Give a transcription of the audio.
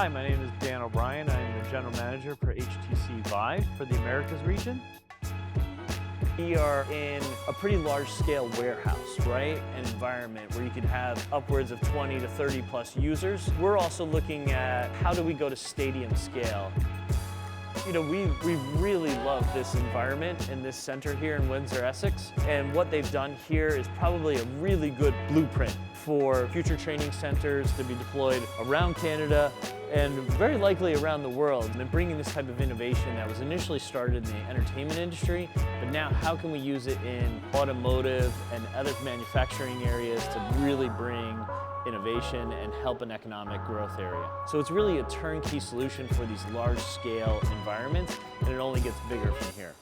Hi, my name is Dan O'Brien. I'm the General Manager for HTC Vive for the Americas region. We are in a pretty large-scale warehouse, right? An environment where you could have upwards of 20 to 30 plus users. We're also looking at how do we go to stadium scale. You know, we really love this environment and this center here in Windsor, Essex. And what they've done here is probably a really good blueprint for future training centers to be deployed around Canada and very likely around the world. And bringing this type of innovation that was initially started in the entertainment industry, but now how can we use it in automotive and other manufacturing areas to really bring innovation and help an economic growth area. So it's really a turnkey solution for these large-scale environments, and it only gets bigger from here.